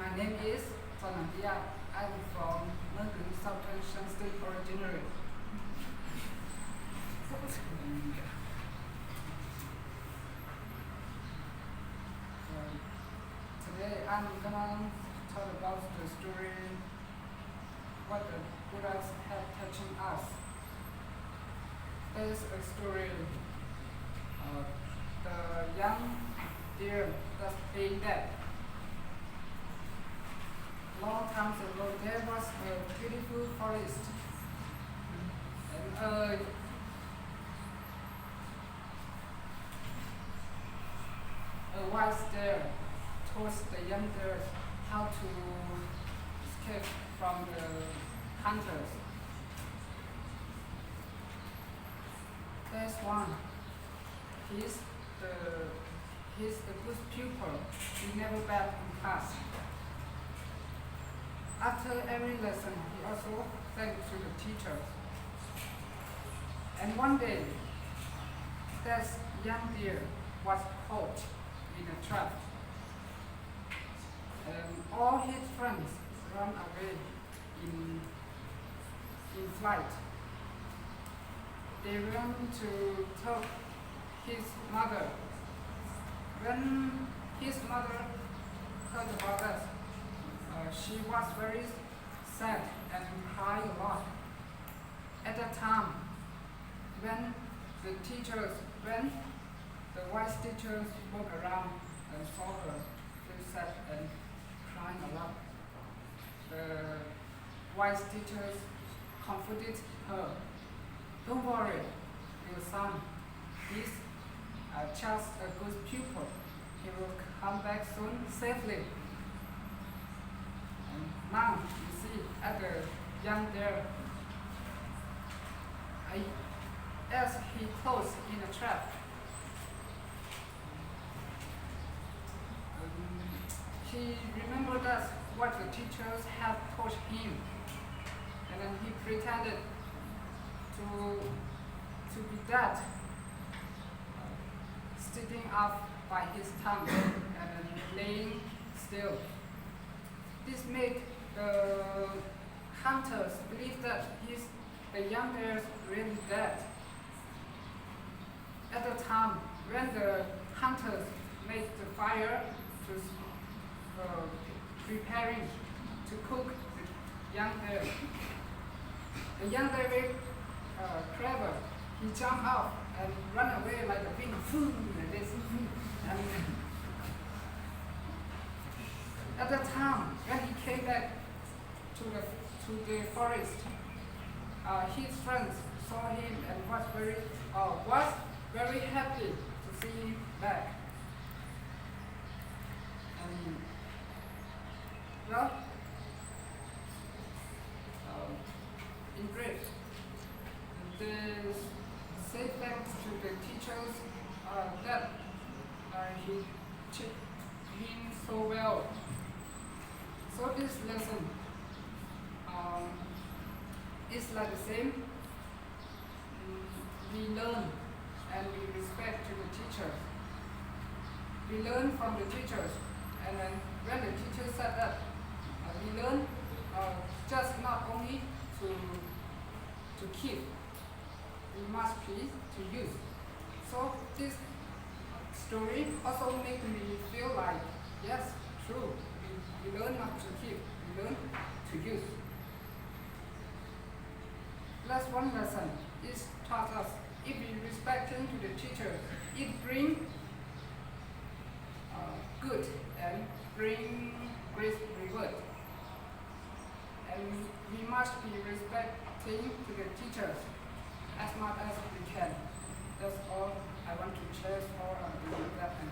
My name is Zanadia. I'm from Mergui, Southern State originally. Today I'm gonna talk about the story what the Buddhas have teaching us. There's a story the young deer that's being dead. Long time ago there was a beautiful forest and a wise deer taught the young deer how to escape from the hunters. There's one. He's the good pupil. He never bad in class. After every lesson, he also thanked to the teachers. And one day, this young deer was caught in a trap. And all his friends ran away in flight. They ran to tell his mother. When his mother heard about that, she was very sad and cried a lot. At that time, when the wise teachers walked around and saw her feel sad and crying a lot, the wise teachers comforted her. Don't worry, your son. He's just a good pupil. He will come back soon safely. And now you see at the young deer, as he closed in a trap, he remembered that what the teachers had taught him, and then he pretended to be dead, sticking up by his tongue and then laying still. This made the hunters believe that the young deer is really dead. At the time when the hunters made the fire to preparing to cook the young deer, the young deer very clever. He jumped out and ran away like a wind, like this. And at the time when he came back to the forest, his friends saw him and was very happy to see him back. And well, in brief, they say thanks to the teachers that he taught him so well. So this lesson is like the same. We learn and we respect to the teachers. We learn from the teachers, and then when the teacher said that, we learn just not only to keep, we must be to use. So this story also makes me feel like, yes, true, we learn not to keep, we learn to use. Last one lesson is taught us, if we respecting to the teacher, it brings good and bring great reward. And we must be respecting to the teachers as much as we can. That's all I want to share for that and